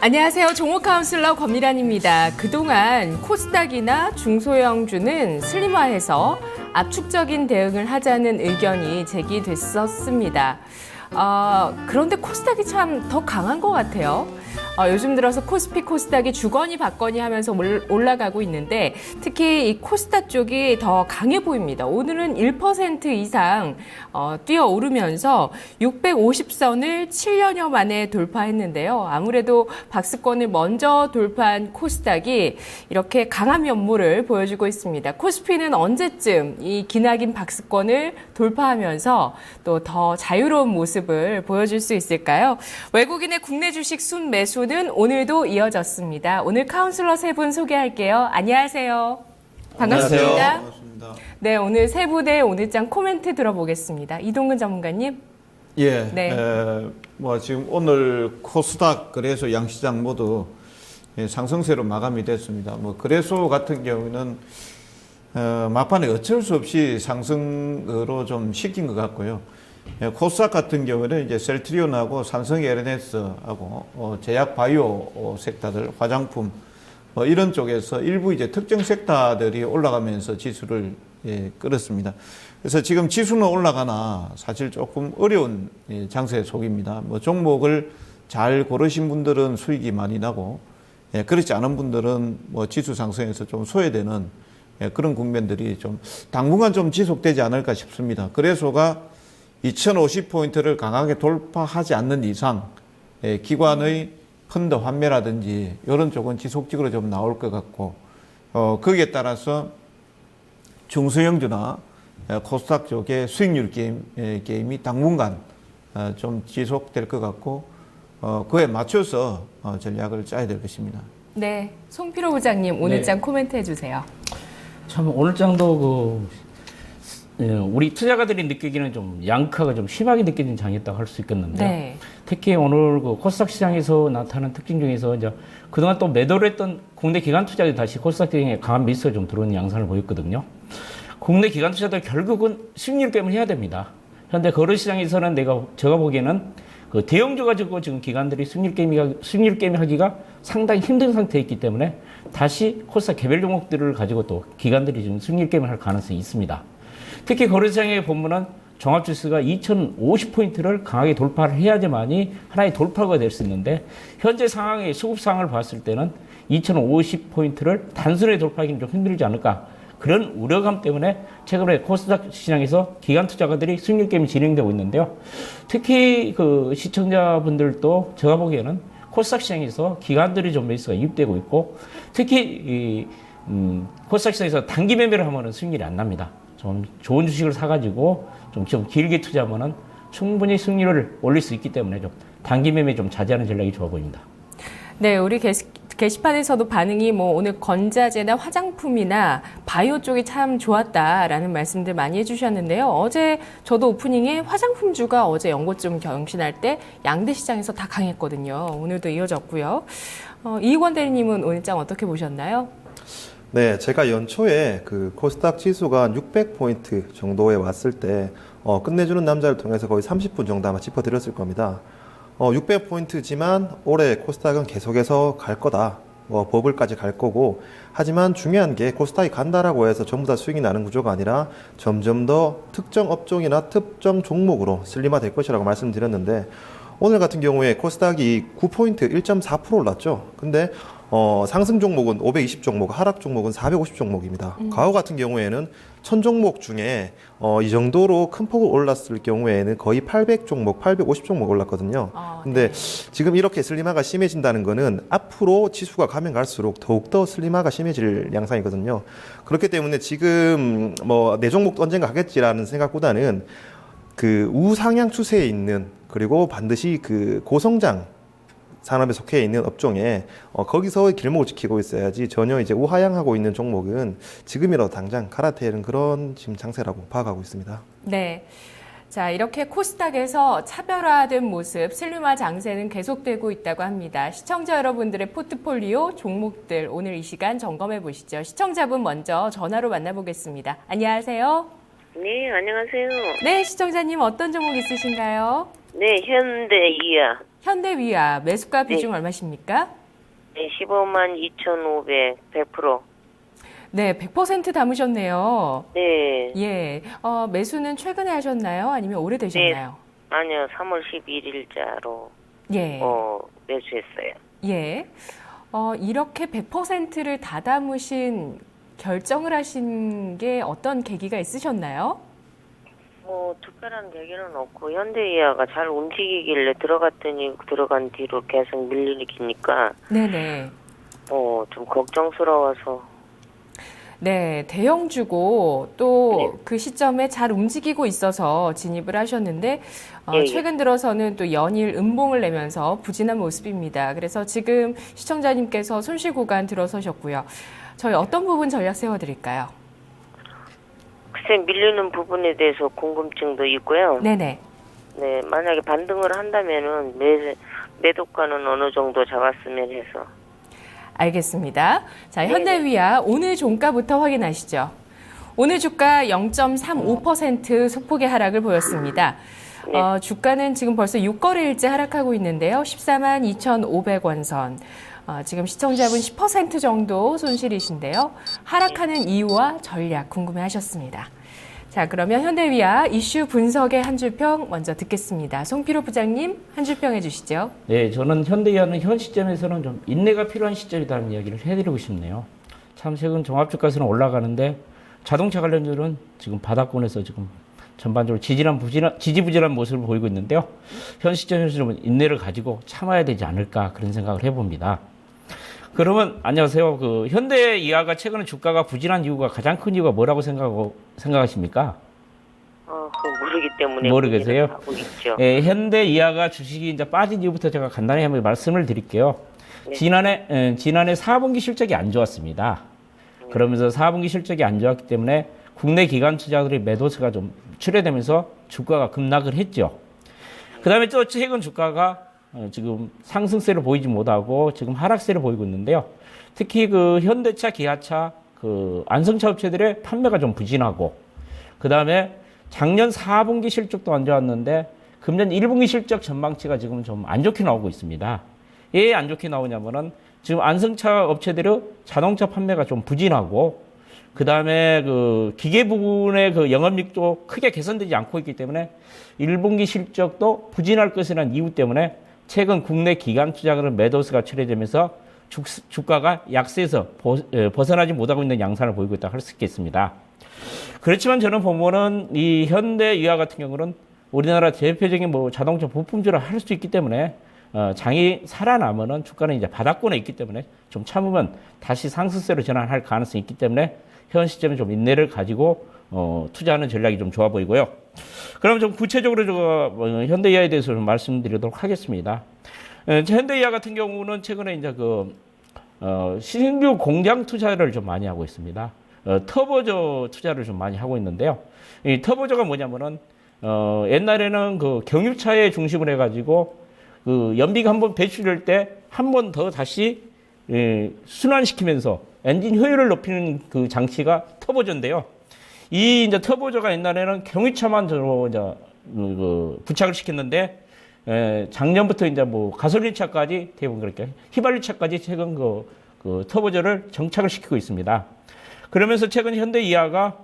안녕하세요. 종목 카운슬러 권미란입니다. 그동안 코스닥이나 중소형주는 슬림화해서 압축적인 대응을 하자는 의견이 제기됐었습니다. 그런데 코스닥이 참 더 강한 것 같아요. 요즘 들어서 코스피, 코스닥이 주거니 받거니 하면서 올라가고 있는데 특히 이 코스닥 쪽이 더 강해 보입니다. 오늘은 1% 이상 뛰어오르면서 650선을 7년여 만에 돌파했는데요. 아무래도 박스권을 먼저 돌파한 코스닥이 이렇게 강한 면모를 보여주고 있습니다. 코스피는 언제쯤 이 기나긴 박스권을 돌파하면서 또 더 자유로운 모습을 보여줄 수 있을까요? 외국인의 국내 주식 순매수는 오늘도 이어졌습니다. 오늘 카운슬러 세 분 소개할게요. 안녕하세요. 반갑습니다. 안녕하세요. 반갑습니다. 네, 오늘 세 분의 오늘장 코멘트 들어보겠습니다. 이동근 전문가님. 예, 네. 지금 오늘 코스닥 거래소 양시장 모두 상승세로 마감이 됐습니다. 거래소 같은 경우는 막판에 어쩔 수 없이 상승으로 좀 시킨 것 같고요. 코스닥 같은 경우는 이제 셀트리온하고 삼성 LNS하고 제약 바이오 섹터들, 화장품 이런 쪽에서 일부 이제 특정 섹터들이 올라가면서 지수를 끌었습니다. 그래서 지금 지수는 올라가나 사실 조금 어려운 장세 속입니다. 종목을 잘 고르신 분들은 수익이 많이 나고 그렇지 않은 분들은 지수 상승에서 좀 소외되는 그런 국면들이 좀 당분간 좀 지속되지 않을까 싶습니다. 거래소가 2050포인트를 강하게 돌파하지 않는 이상 기관의 펀드 환매라든지 이런 쪽은 지속적으로 좀 나올 것 같고 거기에 따라서 중소형주나 코스닥 쪽의 수익률 게임이 당분간 좀 지속될 것 같고 그에 맞춰서 전략을 짜야 될 것입니다. 네, 송필호 부장님 오늘장 코멘트 해주세요. 참 오늘장도 우리 투자가들이 느끼기는 좀 양카가 좀 심하게 느껴진 장이었다고 할 수 있겠는데요. 네. 특히 오늘 코스닥 시장에서 나타난 특징 중에서 이제 그동안 또 매도를 했던 국내 기관 투자들이 다시 코스닥 시장에 강한 매수가 좀 들어오는 양상을 보였거든요. 국내 기관 투자들 결국은 수익률 게임을 해야 됩니다. 현재 거래 시장에서는 제가 보기에는 그 대형주 가지고 지금 기관들이 수익률 게임 하기가 상당히 힘든 상태에 있기 때문에 다시 코스닥 개별 종목들을 가지고 또 기관들이 지금 수익률 게임을 할 가능성이 있습니다. 특히 거래시장에 보면은 종합지수가 2050포인트를 강하게 돌파를 해야지만이 하나의 돌파가 될 수 있는데 현재 상황의 수급 상황을 봤을 때는 2050포인트를 단순히 돌파하기는 좀 힘들지 않을까 그런 우려감 때문에 최근에 코스닥 시장에서 기관 투자가들이 수익률 게임이 진행되고 있는데요. 특히 그 시청자분들도 제가 보기에는 코스닥 시장에서 기관들이 좀 매수가 유입되고 있고 특히 코스닥 시장에서 단기 매매를 하면은 수익률이 안 납니다. 좀 좋은 주식을 사가지고 좀 길게 투자하면은 충분히 수익률을 올릴 수 있기 때문에 좀 단기 매매 좀 자제하는 전략이 좋아 보입니다. 네, 우리 게시판에서도 반응이 오늘 건자재나 화장품이나 바이오 쪽이 참 좋았다라는 말씀들 많이 해주셨는데요. 어제 저도 오프닝에 화장품주가 어제 연고점 경신할 때 양대 시장에서 다 강했거든요. 오늘도 이어졌고요. 이익원 대리님은 오늘장 어떻게 보셨나요? 네, 제가 연초에 그 코스닥 지수가 600포인트 정도에 왔을 때 끝내주는 남자를 통해서 거의 30분 정도 아마 짚어드렸을 겁니다. 600포인트지만 올해 코스닥은 계속해서 갈 거다. 버블까지 갈 거고 하지만 중요한 게 코스닥이 간다라고 해서 전부 다 수익이 나는 구조가 아니라 점점 더 특정 업종이나 특정 종목으로 슬림화 될 것이라고 말씀드렸는데 오늘 같은 경우에 코스닥이 9포인트 1.4% 올랐죠. 근데 상승 종목은 520 종목, 하락 종목은 450 종목입니다. 과거 같은 경우에는 1000 종목 중에 이 정도로 큰 폭을 올랐을 경우에는 거의 800 종목, 850 종목 올랐거든요. 근데 지금 이렇게 슬림화가 심해진다는 거는 앞으로 지수가 가면 갈수록 더욱더 슬림화가 심해질 양상이거든요. 그렇기 때문에 지금 내 종목도 언젠가 하겠지라는 생각보다는 그 우상향 추세에 있는 그리고 반드시 그 고성장 산업에 속해 있는 업종에 거기서 길목을 지키고 있어야지 전혀 이제 우하향하고 있는 종목은 지금이라도 당장 갈아태는 그런 지금 장세라고 파악하고 있습니다. 네. 자, 이렇게 코스닥에서 차별화된 모습, 슬림화 장세는 계속되고 있다고 합니다. 시청자 여러분들의 포트폴리오 종목들 오늘 이 시간 점검해 보시죠. 시청자분 먼저 전화로 만나보겠습니다. 안녕하세요. 네, 안녕하세요. 네, 시청자님 어떤 종목 있으신가요? 네, 현대이아. 현대위아 매수가 비중 얼마십니까? 네, 15만 2,500, 100%. 네, 100% 담으셨네요. 네. 예. 매수는 최근에 하셨나요? 아니면 오래되셨나요? 아니요, 3월 11일자로, 예. 매수했어요. 예. 이렇게 100%를 다 담으신 결정을 하신 게 어떤 계기가 있으셨나요? 특별한 계기는 없고, 현대이아가 잘 움직이길래 들어갔더니 들어간 뒤로 계속 밀리니까, 네네. 좀 걱정스러워서. 네, 대형주고 또 그 시점에 잘 움직이고 있어서 진입을 하셨는데 예, 예. 최근 들어서는 또 연일 음봉을 내면서 부진한 모습입니다. 그래서 지금 시청자님께서 손실 구간 들어서셨고요. 저희 어떤 부분 전략 세워드릴까요? 글쎄, 밀리는 부분에 대해서 궁금증도 있고요. 네네. 네, 만약에 반등을 한다면은 매도가는 어느 정도 잡았으면 해서. 알겠습니다. 자, 현대위아 오늘 종가부터 확인하시죠. 오늘 주가 0.35% 소폭의 하락을 보였습니다. 주가는 지금 벌써 6거래일째 하락하고 있는데요. 14만 2,500원 선. 지금 시청자분 10% 정도 손실이신데요. 하락하는 이유와 전략 궁금해하셨습니다. 자, 그러면 현대위아 이슈 분석의 한 줄평 먼저 듣겠습니다. 송필호 부장님 한 줄평 해주시죠. 네, 저는 현대위아는 현 시점에서는 좀 인내가 필요한 시점이라는 이야기를 해드리고 싶네요. 참 최근 종합주가수는 올라가는데 자동차 관련주는 지금 바닥권에서 지금 전반적으로 지지부진한 모습을 보이고 있는데요. 현 시점에서 좀 인내를 가지고 참아야 되지 않을까 그런 생각을 해봅니다. 그러면 안녕하세요. 그 현대이아가 최근에 주가가 부진한 이유가 가장 큰 이유가 뭐라고 생각하십니까? 모르기 때문에 모르겠어요? 하고 있죠. 예, 현대이아가 주식이 이제 빠진 이유부터 제가 간단히 한번 말씀을 드릴게요. 네. 지난해 4분기 실적이 안 좋았습니다. 그러면서 4분기 실적이 안 좋았기 때문에 국내 기관 투자들의 매도세가 좀 출회되면서 주가가 급락을 했죠. 그 다음에 또 최근 주가가 지금 상승세를 보이지 못하고 지금 하락세를 보이고 있는데요. 특히 그 현대차, 기아차, 그 안성차 업체들의 판매가 좀 부진하고, 그 다음에 작년 4분기 실적도 안 좋았는데 금년 1분기 실적 전망치가 지금 좀 안 좋게 나오고 있습니다. 왜 안 좋게 나오냐면은 지금 안성차 업체들의 자동차 판매가 좀 부진하고, 그 다음에 그 기계 부분의 그 영업력도 크게 개선되지 않고 있기 때문에 1분기 실적도 부진할 것이라는 이유 때문에 최근 국내 기관 투자자들 매도세가 출회되면서 주가가 약세에서 벗어나지 못하고 있는 양상을 보이고 있다고 할 수 있겠습니다. 그렇지만 저는 보면은 이 현대이아 같은 경우는 우리나라 대표적인 뭐 자동차 부품주라 할 수 있기 때문에 장이 살아나면은 주가는 이제 바닥권에 있기 때문에 좀 참으면 다시 상승세로 전환할 가능성이 있기 때문에 현 시점에 좀 인내를 가지고 투자하는 전략이 좀 좋아 보이고요. 그럼 좀 구체적으로 제가 현대이아에 대해서 좀 말씀드리도록 하겠습니다. 현대이아 같은 경우는 최근에 이제 신규 공장 투자를 좀 많이 하고 있습니다. 터보조 투자를 좀 많이 하고 있는데요. 이 터보조가 뭐냐면은 옛날에는 그 경유차에 중심을 해가지고 그 연비가 한번 배출될 때 한 번 더 다시 순환시키면서 엔진 효율을 높이는 그 장치가 터보조인데요. 이 이제 터보조가 옛날에는 경유차만 주로 이제 부착을 시켰는데 작년부터 이제 뭐 가솔린차까지 대부분 그렇게 휘발유차까지 최근 그 터보조를 정착을 시키고 있습니다. 그러면서 최근 현대이아가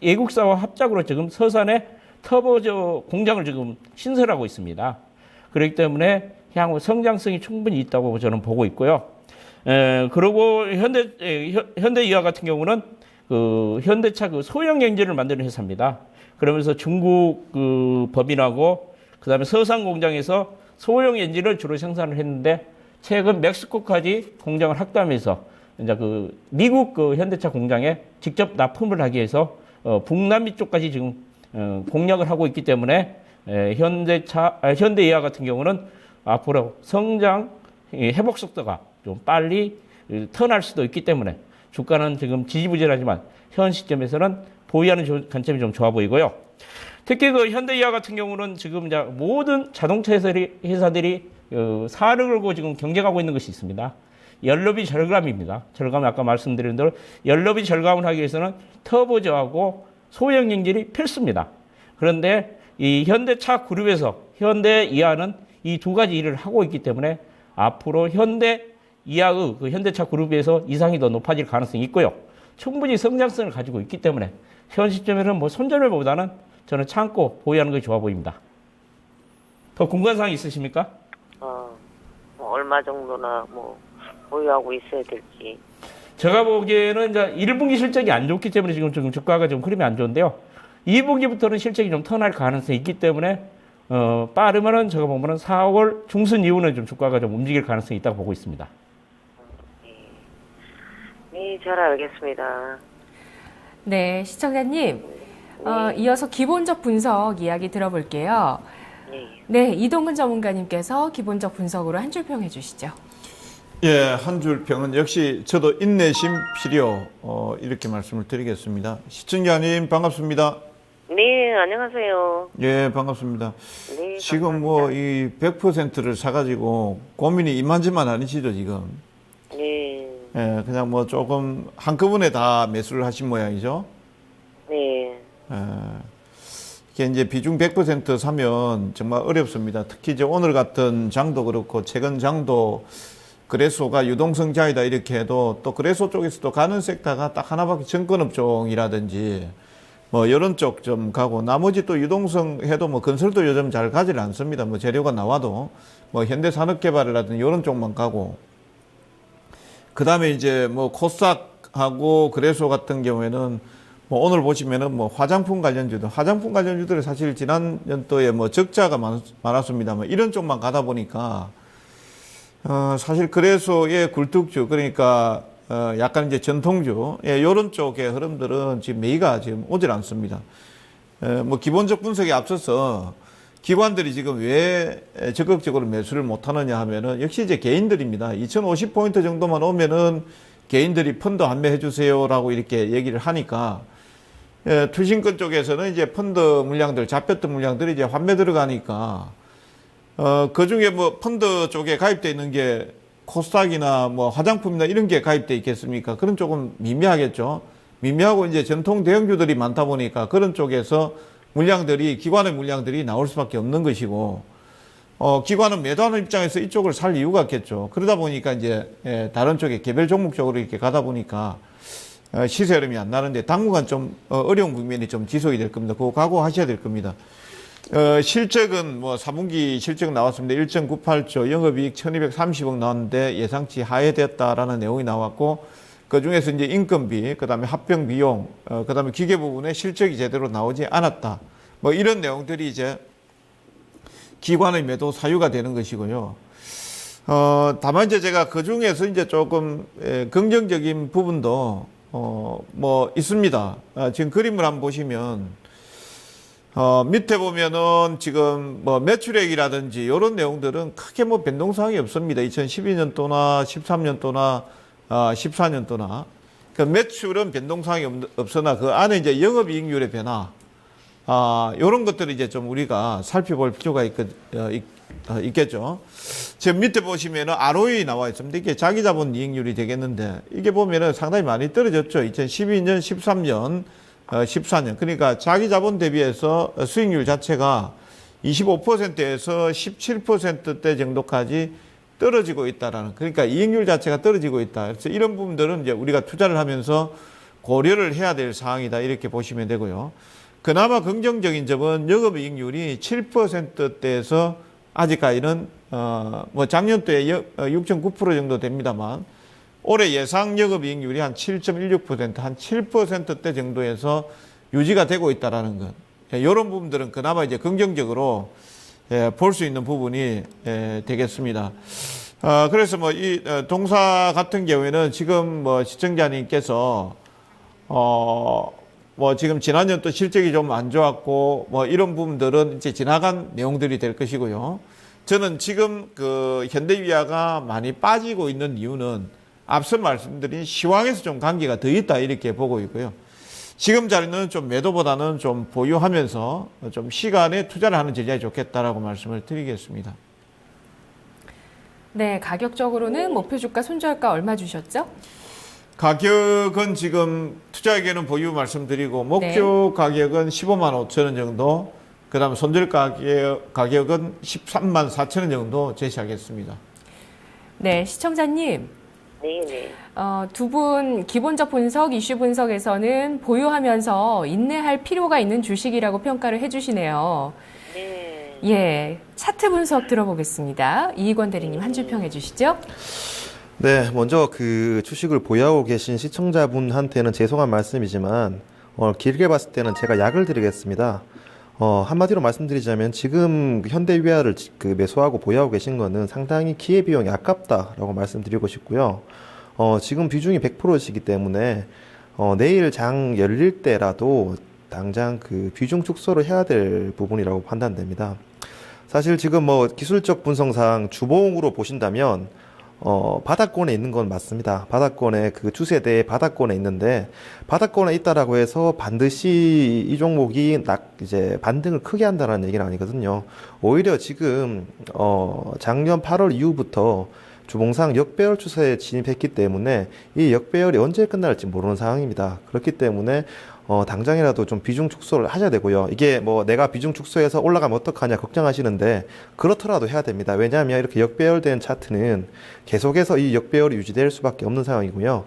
예국사와 합작으로 지금 서산에 터보조 공장을 지금 신설하고 있습니다. 그렇기 때문에 향후 성장성이 충분히 있다고 저는 보고 있고요. 그리고 현대이아 같은 경우는 그 현대차 그 소형 엔진을 만드는 회사입니다. 그러면서 중국 그 법인하고 그다음에 서산 공장에서 소형 엔진을 주로 생산을 했는데 최근 멕시코까지 공장을 확대하면서 이제 그 미국 그 현대차 공장에 직접 납품을 하기 위해서 북남미 쪽까지 지금 공략을 하고 있기 때문에 현대이아 같은 경우는 앞으로 성장 회복 속도가 좀 빨리 턴할 수도 있기 때문에 주가는 지금 지지부진하지만 현 시점에서는 보유하는 관점이 좀 좋아 보이고요. 특히 그 현대이아 같은 경우는 지금 이제 모든 자동차 회사들이 사활을 걸고 지금 경쟁하고 있는 것이 있습니다. 연료비 절감입니다. 절감은 아까 말씀드린 대로 연료비 절감을 하기 위해서는 터보조하고 소형 엔진이 필수입니다. 그런데 이 현대차 그룹에서 현대이아는 이 두 가지 일을 하고 있기 때문에 앞으로 현대 이하의 그 현대차 그룹에서 이상이 더 높아질 가능성이 있고요. 충분히 성장성을 가지고 있기 때문에 현 시점에는 뭐 손절매보다는 저는 참고 보유하는 게 좋아 보입니다. 더 궁금한 사항 있으십니까? 뭐 얼마 정도나 뭐 보유하고 있어야 될지. 제가 보기에는 이제 1분기 실적이 안 좋기 때문에 지금 좀 주가가 좀 흐름이 안 좋은데요. 2분기부터는 실적이 좀 턴할 가능성이 있기 때문에 빠르면은 제가 보면은 4월 중순 이후는 좀 주가가 좀 움직일 가능성이 있다고 보고 있습니다. 네, 잘 알겠습니다. 네, 시청자님. 이어서 기본적 분석 이야기 들어볼게요. 네. 네, 이동근 전문가님께서 기본적 분석으로 한 줄 평해 주시죠. 예, 한 줄 평은 역시 저도 인내심 필요 이렇게 말씀을 드리겠습니다. 시청자님 반갑습니다. 네, 안녕하세요. 예, 반갑습니다. 네, 지금 뭐 이 100%를 사가지고 고민이 이만저만 아니시죠 지금? 네, 예, 그냥 뭐 조금 한꺼번에 다 매수를 하신 모양이죠. 네, 예, 이게 이제 비중 100% 사면 정말 어렵습니다. 특히 이제 오늘 같은 장도 그렇고 최근 장도 거래소가 유동성장이다 이렇게 해도 또 거래소 쪽에서도 가는 섹터가 딱 하나밖에 증권업종이라든지 뭐 이런 쪽 좀 가고 나머지 또 유동성 해도 뭐 건설도 요즘 잘 가지를 않습니다. 뭐 재료가 나와도 뭐 현대산업개발이라든지 이런 쪽만 가고 그다음에 이제 뭐 코스닥하고 거래소 같은 경우에는 뭐 오늘 보시면은 뭐 화장품 관련주들이 사실 지난 연도에 뭐 적자가 많았습니다만 이런 쪽만 가다 보니까 사실 거래소의 굴뚝주 그러니까 약간 이제 전통주 이런 쪽의 흐름들은 지금 매기가 지금 오질 않습니다. 뭐 기본적 분석에 앞서서 기관들이 지금 왜 적극적으로 매수를 못하느냐 하면은 역시 이제 개인들입니다. 2050포인트 정도만 오면은 개인들이 펀드 환매해 주세요라고 이렇게 얘기를 하니까 투신권 쪽에서는 이제 펀드 물량들 잡혔던 물량들이 이제 환매 들어가니까 그 중에 뭐 펀드 쪽에 가입되어 있는 게 코스닥이나 뭐 화장품이나 이런 게 가입되어 있겠습니까? 그런 조금 미미하겠죠. 미미하고 이제 전통 대형주들이 많다 보니까 그런 쪽에서 기관의 물량들이 나올 수밖에 없는 것이고, 기관은 매도하는 입장에서 이쪽을 살 이유가 없겠죠. 그러다 보니까 이제 다른 쪽에 개별 종목 쪽으로 이렇게 가다 보니까 시세 흐름이 안 나는데 당분간 좀 어려운 국면이 좀 지속이 될 겁니다. 그거 각오하셔야 될 겁니다. 실적은 뭐 4분기 실적 나왔습니다. 1.98조, 영업이익 1230억 나왔는데 예상치 하회되었다라는 내용이 나왔고, 그 중에서 이제 인건비, 그 다음에 합병 비용, 그 다음에 기계 부분에 실적이 제대로 나오지 않았다. 뭐 이런 내용들이 이제 기관의 매도 사유가 되는 것이고요. 다만 이제 제가 그 중에서 이제 조금 긍정적인 부분도 뭐 있습니다. 지금 그림을 한번 보시면 밑에 보면은 지금 뭐 매출액이라든지 이런 내용들은 크게 뭐 변동사항이 없습니다. 2012년도나 13년도나 14년도나. 그 매출은 변동사항이 없으나 그 안에 이제 영업이익률의 변화, 이런 것들을 이제 좀 우리가 살펴볼 필요가 있겠죠. 지금 밑에 보시면은 ROE 나와 있습니다. 이게 자기자본 이익률이 되겠는데 이게 보면은 상당히 많이 떨어졌죠. 2012년, 13년, 14년. 그러니까 자기 자본 대비해서 수익률 자체가 25%에서 17%대 정도까지 떨어지고 있다라는, 그러니까 이익률 자체가 떨어지고 있다. 그래서 이런 부분들은 이제 우리가 투자를 하면서 고려를 해야 될 사항이다. 이렇게 보시면 되고요. 그나마 긍정적인 점은 영업이익률이 7%대에서 아직까지는 뭐 작년도에 6.9% 정도 됩니다만 올해 예상 영업이익률이 한 7.16%, 한 7%대 정도에서 유지가 되고 있다라는 것. 이런 부분들은 그나마 이제 긍정적으로 볼 수 있는 부분이 되겠습니다. 그래서 뭐 이 동사 같은 경우에는 지금 뭐 시청자님께서 뭐 지금 지난년 또 실적이 좀 안 좋았고 뭐 이런 부분들은 이제 지나간 내용들이 될 것이고요. 저는 지금 그 현대위아가 많이 빠지고 있는 이유는 앞서 말씀드린 시황에서 좀 관계가 더 있다 이렇게 보고 있고요. 지금 자리는 좀 매도보다는 좀 보유하면서 좀 시간에 투자를 하는 전략이 좋겠다라고 말씀을 드리겠습니다. 네, 가격적으로는 목표 주가, 손절가 얼마 주셨죠? 가격은 지금 투자에게는 보유 말씀드리고 목표 가격은 15만 5천 원 정도, 그다음에 손절 가격은 13만 4천 원 정도 제시하겠습니다. 네, 시청자님. 네네. 두 분 기본적 분석, 이슈 분석에서는 보유하면서 인내할 필요가 있는 주식이라고 평가를 해주시네요. 네. 예, 차트 분석 들어보겠습니다. 이익원 대리님 한 줄 평해 주시죠. 네, 먼저 그 주식을 보유하고 계신 시청자분한테는 죄송한 말씀이지만 길게 봤을 때는 제가 약을 드리겠습니다. 한마디로 말씀드리자면 지금 현대위아를 매수하고 보유하고 계신 거는 상당히 기회비용이 아깝다라고 말씀드리고 싶고요. 지금 비중이 100%이기 때문에 내일 장 열릴 때라도 당장 그 비중 축소를 해야 될 부분이라고 판단됩니다. 사실 지금 뭐 기술적 분석상 주봉으로 보신다면 바닥권에 있는 건 맞습니다. 바닥권에 그 추세대의 바닥권에 있는데 바닥권에 있다라고 해서 반드시 이 종목이 이제 반등을 크게 한다는 얘기는 아니거든요. 오히려 지금 작년 8월 이후부터 주봉상 역배열 추세에 진입했기 때문에 이 역배열이 언제 끝날지 모르는 상황입니다. 그렇기 때문에 당장이라도 좀 비중 축소를 하셔야 되고요. 이게 뭐 내가 비중 축소해서 올라가면 어떡하냐 걱정하시는데 그렇더라도 해야 됩니다. 왜냐하면 이렇게 역배열된 차트는 계속해서 이 역배열이 유지될 수밖에 없는 상황이고요.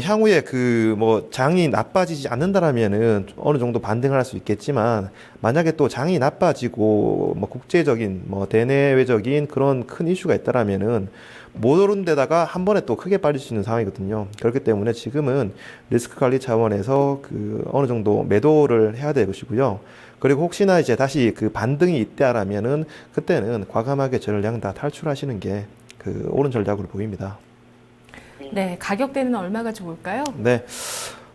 향후에 그 뭐 장이 나빠지지 않는다라면은 어느 정도 반등을 할 수 있겠지만 만약에 또 장이 나빠지고 뭐 국제적인 뭐 대내외적인 그런 큰 이슈가 있다라면은 못 오른 데다가 한 번에 또 크게 빠질 수 있는 상황이거든요. 그렇기 때문에 지금은 리스크 관리 차원에서 그 어느 정도 매도를 해야 될 것이고요. 그리고 혹시나 이제 다시 그 반등이 있다라면은 그때는 과감하게 전량 다 탈출하시는 게 그 옳은 전략으로 보입니다. 네, 가격대는 얼마가 좋을까요? 네.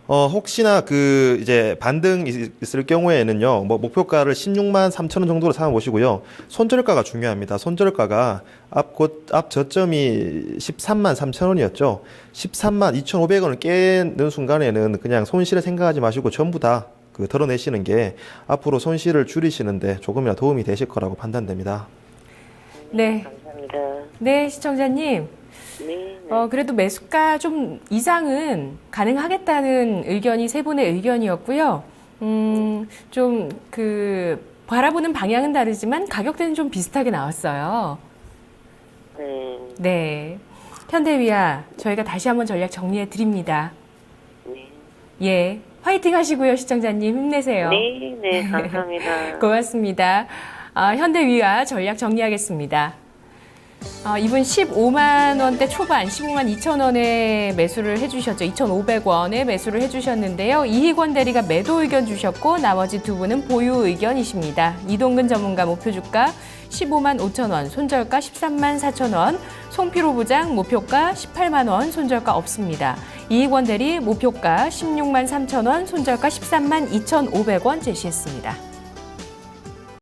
혹시나 그 이제 반등 있을 경우에는요, 뭐 목표가를 16만 3천 원 정도로 삼아보시고요. 손절가가 중요합니다. 손절가가 앞 저점이 13만 3천 원이었죠. 13만 2,500원을 깨는 순간에는 그냥 손실을 생각하지 마시고 전부 다 그 덜어내시는 게 앞으로 손실을 줄이시는데 조금이나 도움이 되실 거라고 판단됩니다. 네. 감사합니다. 네, 시청자님. 네. 그래도 매수가 좀 이상은 가능하겠다는 의견이 세 분의 의견이었고요. 좀 그 바라보는 방향은 다르지만 가격대는 좀 비슷하게 나왔어요. 네. 네. 현대위아 저희가 다시 한번 전략 정리해 드립니다. 네. 예. 화이팅 하시고요, 시청자님. 힘내세요. 네. 네. 감사합니다. 고맙습니다. 현대위아 전략 정리하겠습니다. 이분 15만 원대 초반, 15만 2천 원에 매수를 해주셨죠. 2,500원에 매수를 해주셨는데요. 이희권 대리가 매도 의견 주셨고 나머지 두 분은 보유 의견이십니다. 이동근 전문가 목표 주가 15만 5천 원, 손절가 13만 4천 원, 송피로 부장 목표가 18만 원, 손절가 없습니다. 이희권 대리 목표가 16만 3천 원, 손절가 13만 2,500원 제시했습니다.